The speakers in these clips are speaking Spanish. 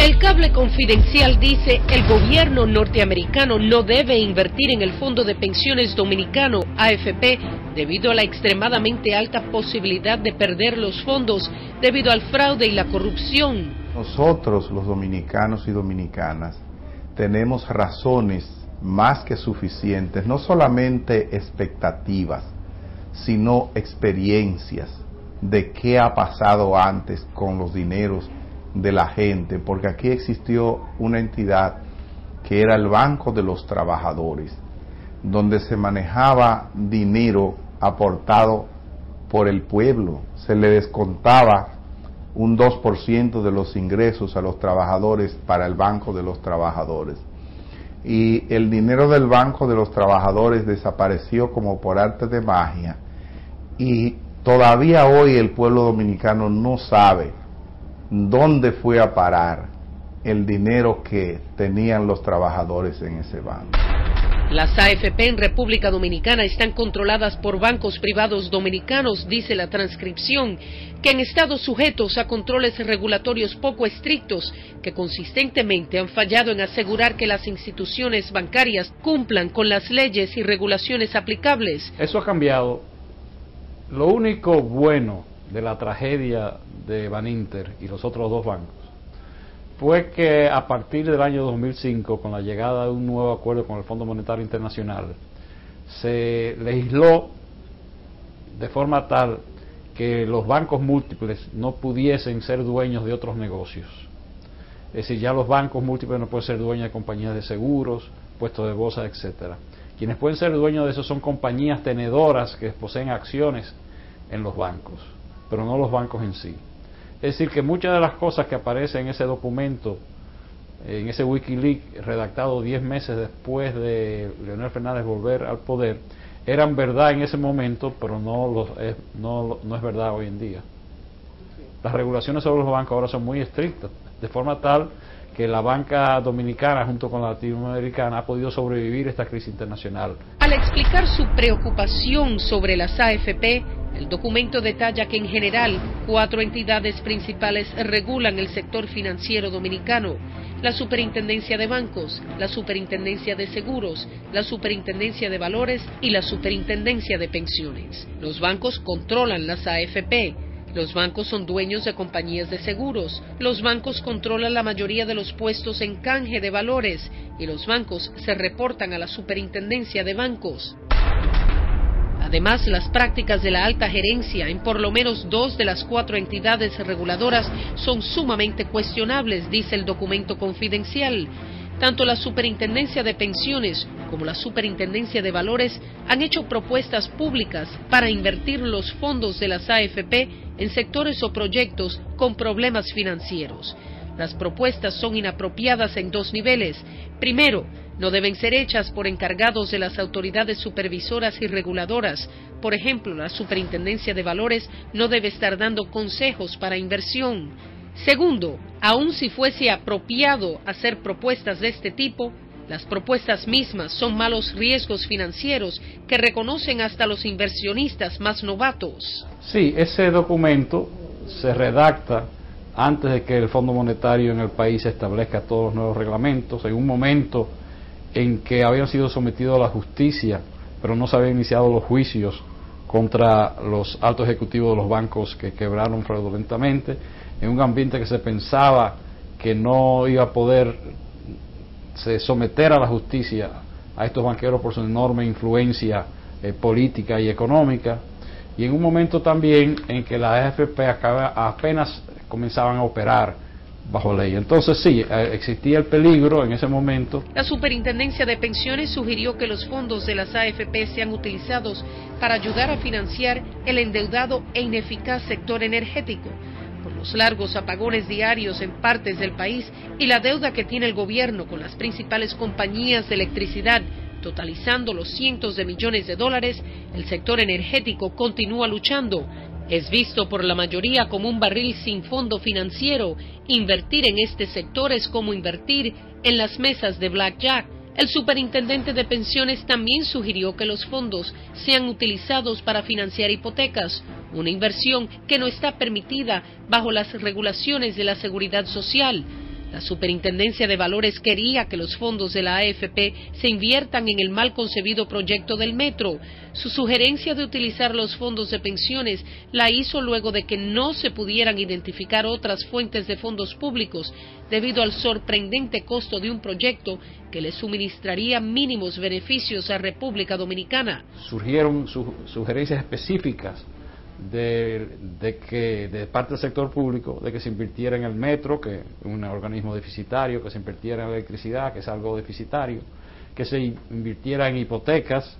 El cable confidencial dice el gobierno norteamericano no debe invertir en el Fondo de Pensiones Dominicano, AFP, debido a la extremadamente alta posibilidad de perder los fondos debido al fraude y la corrupción. Nosotros, los dominicanos y dominicanas, tenemos razones más que suficientes, no solamente expectativas, sino experiencias de qué ha pasado antes con los dineros de la gente, porque aquí existió una entidad que era el Banco de los Trabajadores, donde se manejaba dinero aportado por el pueblo, se le descontaba un 2% de los ingresos a los trabajadores para el Banco de los Trabajadores. Y el dinero del Banco de los Trabajadores desapareció como por arte de magia, y todavía hoy el pueblo dominicano no sabe dónde fue a parar el dinero que tenían los trabajadores en ese banco. Las AFP en República Dominicana están controladas por bancos privados dominicanos, dice la transcripción, que han estado sujetos a controles regulatorios poco estrictos que consistentemente han fallado en asegurar que las instituciones bancarias cumplan con las leyes y regulaciones aplicables. Eso ha cambiado. Lo único bueno de la tragedia de Baninter y los otros dos bancos fue que a partir del año 2005, con la llegada de un nuevo acuerdo con el Fondo Monetario Internacional, se legisló de forma tal que los bancos múltiples no pudiesen ser dueños de otros negocios. Es decir, ya los bancos múltiples no pueden ser dueños de compañías de seguros, puestos de bolsa, etcétera. Quienes pueden ser dueños de eso son compañías tenedoras que poseen acciones en los bancos, pero no los bancos en sí. Es decir, que muchas de las cosas que aparecen en ese documento, en ese Wikileaks redactado 10 meses después de Leonel Fernández volver al poder, eran verdad en ese momento, pero no es verdad hoy en día. Las regulaciones sobre los bancos ahora son muy estrictas, de forma tal que la banca dominicana junto con la latinoamericana ha podido sobrevivir esta crisis internacional. Al explicar su preocupación sobre las AFP, el documento detalla que en general 4 entidades principales regulan el sector financiero dominicano: la Superintendencia de Bancos, la Superintendencia de Seguros, la Superintendencia de Valores y la Superintendencia de Pensiones. Los bancos controlan las AFP. Los bancos son dueños de compañías de seguros, los bancos controlan la mayoría de los puestos en canje de valores y los bancos se reportan a la Superintendencia de Bancos. Además, las prácticas de la alta gerencia en por lo menos 2 de las 4 entidades reguladoras son sumamente cuestionables, dice el documento confidencial. Tanto la Superintendencia de Pensiones como la Superintendencia de Valores han hecho propuestas públicas para invertir los fondos de las AFP en sectores o proyectos con problemas financieros. Las propuestas son inapropiadas en 2 niveles. Primero, no deben ser hechas por encargados de las autoridades supervisoras y reguladoras. Por ejemplo, la Superintendencia de Valores no debe estar dando consejos para inversión. Segundo, aun si fuese apropiado hacer propuestas de este tipo, las propuestas mismas son malos riesgos financieros que reconocen hasta los inversionistas más novatos. Sí, ese documento se redacta antes de que el Fondo Monetario en el país establezca todos los nuevos reglamentos, en un momento en que habían sido sometidos a la justicia, pero no se habían iniciado los juicios contra los altos ejecutivos de los bancos que quebraron fraudulentamente, en un ambiente que se pensaba que no iba a poder someter a la justicia a estos banqueros por su enorme influencia política y económica, y en un momento también en que las AFP apenas comenzaban a operar bajo ley. Entonces sí, existía el peligro en ese momento. La Superintendencia de Pensiones sugirió que los fondos de las AFP sean utilizados para ayudar a financiar el endeudado e ineficaz sector energético, por los largos apagones diarios en partes del país y la deuda que tiene el gobierno con las principales compañías de electricidad, totalizando los cientos de millones de dólares. El sector energético continúa luchando. Es visto por la mayoría como un barril sin fondo financiero. Invertir en este sector es como invertir en las mesas de blackjack. El superintendente de pensiones también sugirió que los fondos sean utilizados para financiar hipotecas, una inversión que no está permitida bajo las regulaciones de la seguridad social. La Superintendencia de Valores quería que los fondos de la AFP se inviertan en el mal concebido proyecto del metro. Su sugerencia de utilizar los fondos de pensiones la hizo luego de que no se pudieran identificar otras fuentes de fondos públicos debido al sorprendente costo de un proyecto que le suministraría mínimos beneficios a República Dominicana. Surgieron sugerencias específicas de parte del sector público de que se invirtiera en el metro, que es un organismo deficitario, que se invirtiera en electricidad, que es algo deficitario, que se invirtiera en hipotecas,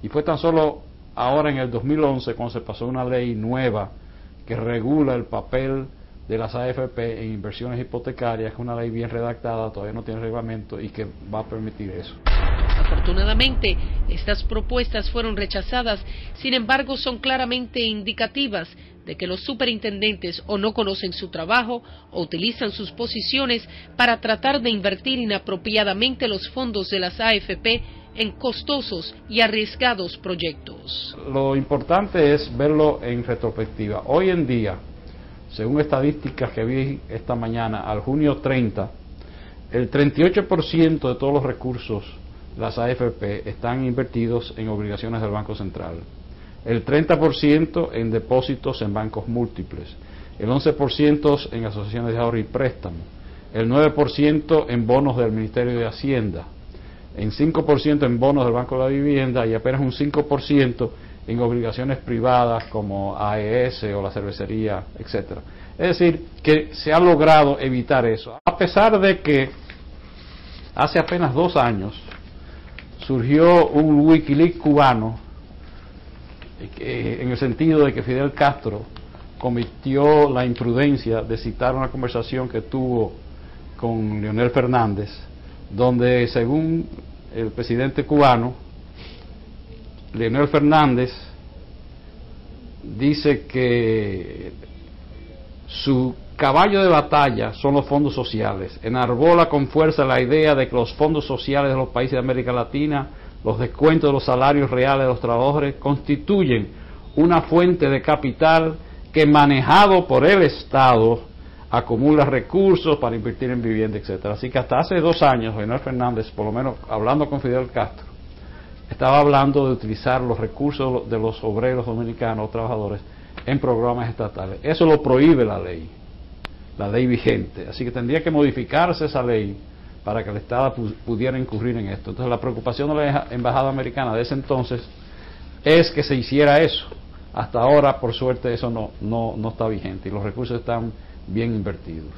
y fue tan solo ahora en el 2011 cuando se pasó una ley nueva que regula el papel de las AFP en inversiones hipotecarias, que es una ley bien redactada, todavía no tiene reglamento y que va a permitir eso. Afortunadamente, estas propuestas fueron rechazadas, sin embargo son claramente indicativas de que los superintendentes o no conocen su trabajo o utilizan sus posiciones para tratar de invertir inapropiadamente los fondos de las AFP en costosos y arriesgados proyectos. Lo importante es verlo en retrospectiva. Hoy en día, según estadísticas que vi esta mañana, al junio 30, el 38% de todos los recursos de las AFP están invertidos en obligaciones del Banco Central, el 30% en depósitos en bancos múltiples, el 11% en asociaciones de ahorro y préstamo, el 9% en bonos del Ministerio de Hacienda, en 5% en bonos del Banco de la Vivienda y apenas un 5% en obligaciones privadas como AES o la cervecería, etcétera. Es decir, que se ha logrado evitar eso, a pesar de que hace apenas 2 años surgió un Wikileaks cubano en el sentido de que Fidel Castro cometió la imprudencia de citar una conversación que tuvo con Leonel Fernández, donde según el presidente cubano, Leonel Fernández dice que su caballo de batalla son los fondos sociales. Enarbola con fuerza la idea de que los fondos sociales de los países de América Latina, los descuentos de los salarios reales de los trabajadores, constituyen una fuente de capital que, manejado por el Estado, acumula recursos para invertir en vivienda, etcétera. Así que hasta hace 2 años, Leonel Fernández, por lo menos hablando con Fidel Castro, estaba hablando de utilizar los recursos de los obreros dominicanos, trabajadores, en programas estatales. Eso lo prohíbe la ley vigente. Así que tendría que modificarse esa ley para que el Estado pudiera incurrir en esto. Entonces la preocupación de la Embajada Americana de ese entonces es que se hiciera eso. Hasta ahora, por suerte, eso no está vigente y los recursos están bien invertidos.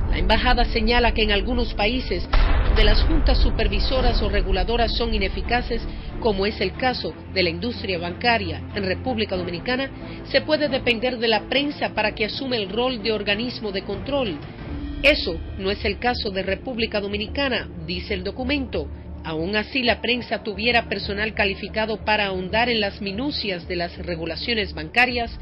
La embajada señala que en algunos países donde las juntas supervisoras o reguladoras son ineficaces, como es el caso de la industria bancaria en República Dominicana, se puede depender de la prensa para que asume el rol de organismo de control. Eso no es el caso de República Dominicana, dice el documento. Aún así, la prensa tuviera personal calificado para ahondar en las minucias de las regulaciones bancarias.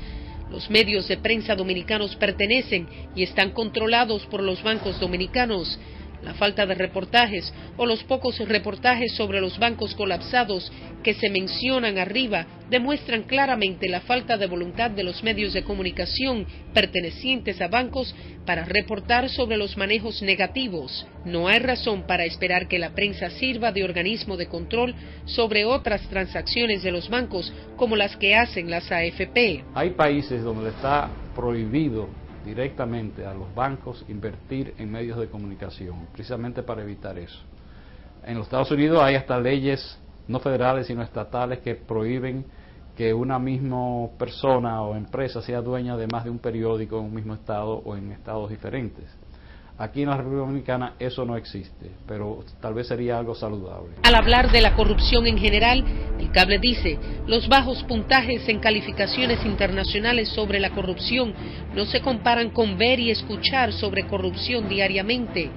Los medios de prensa dominicanos pertenecen y están controlados por los bancos dominicanos. La falta de reportajes o los pocos reportajes sobre los bancos colapsados que se mencionan arriba demuestran claramente la falta de voluntad de los medios de comunicación pertenecientes a bancos para reportar sobre los manejos negativos. No hay razón para esperar que la prensa sirva de organismo de control sobre otras transacciones de los bancos como las que hacen las AFP. Hay países donde está prohibido directamente a los bancos invertir en medios de comunicación, precisamente para evitar eso. En los Estados Unidos hay hasta leyes no federales sino estatales que prohíben que una misma persona o empresa sea dueña de más de un periódico en un mismo estado o en estados diferentes. Aquí en la República Dominicana eso no existe, pero tal vez sería algo saludable. Al hablar de la corrupción en general, el Cable dice, los bajos puntajes en calificaciones internacionales sobre la corrupción no se comparan con ver y escuchar sobre corrupción diariamente.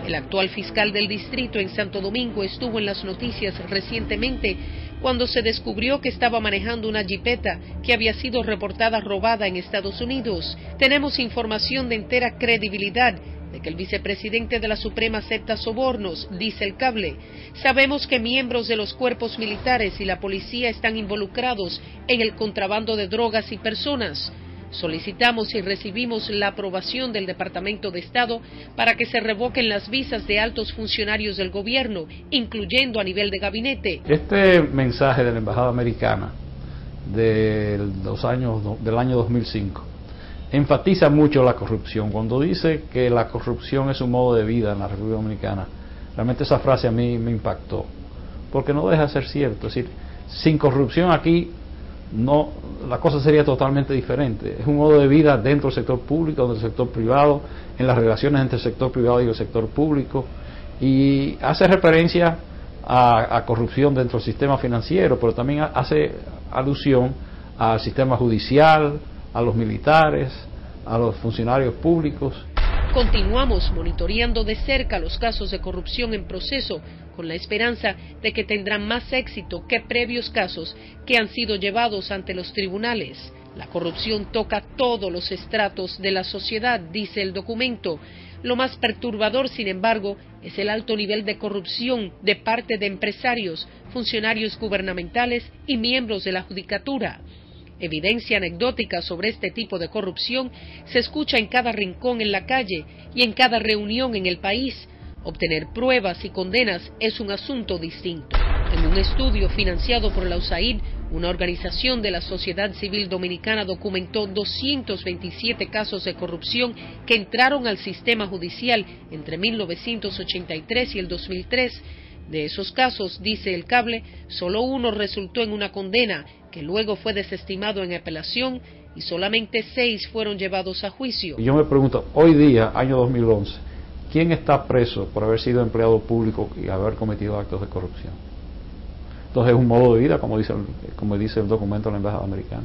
El actual fiscal del distrito en Santo Domingo estuvo en las noticias recientemente cuando se descubrió que estaba manejando una jipeta que había sido reportada robada en Estados Unidos. Tenemos información de entera credibilidad de que el vicepresidente de la Suprema acepta sobornos, dice el Cable. Sabemos que miembros de los cuerpos militares y la policía están involucrados en el contrabando de drogas y personas. Solicitamos y recibimos la aprobación del Departamento de Estado para que se revoquen las visas de altos funcionarios del gobierno, incluyendo a nivel de gabinete. Este mensaje de la Embajada Americana del año 2005 enfatiza mucho la corrupción. Cuando dice que la corrupción es un modo de vida en la República Dominicana, realmente esa frase a mí me impactó, porque no deja de ser cierto. Es decir, sin corrupción aquí la cosa sería totalmente diferente. Es un modo de vida dentro del sector público, dentro del sector privado, en las relaciones entre el sector privado y el sector público, y hace referencia a corrupción dentro del sistema financiero, pero también hace alusión al sistema judicial, a los militares, a los funcionarios públicos. Continuamos monitoreando de cerca los casos de corrupción en proceso, con la esperanza de que tendrán más éxito que previos casos que han sido llevados ante los tribunales. La corrupción toca todos los estratos de la sociedad, dice el documento. Lo más perturbador, sin embargo, es el alto nivel de corrupción de parte de empresarios, funcionarios gubernamentales y miembros de la judicatura. Evidencia anecdótica sobre este tipo de corrupción se escucha en cada rincón en la calle y en cada reunión en el país. Obtener pruebas y condenas es un asunto distinto. En un estudio financiado por la USAID, una organización de la sociedad civil dominicana documentó 227 casos de corrupción que entraron al sistema judicial entre 1983 y el 2003. De esos casos, dice el cable, solo uno resultó en una condena, que luego fue desestimado en apelación, y solamente 6 fueron llevados a juicio. Y yo me pregunto, hoy día, año 2011, ¿quién está preso por haber sido empleado público y haber cometido actos de corrupción? Entonces es un modo de vida, como dice el documento de la Embajada Americana.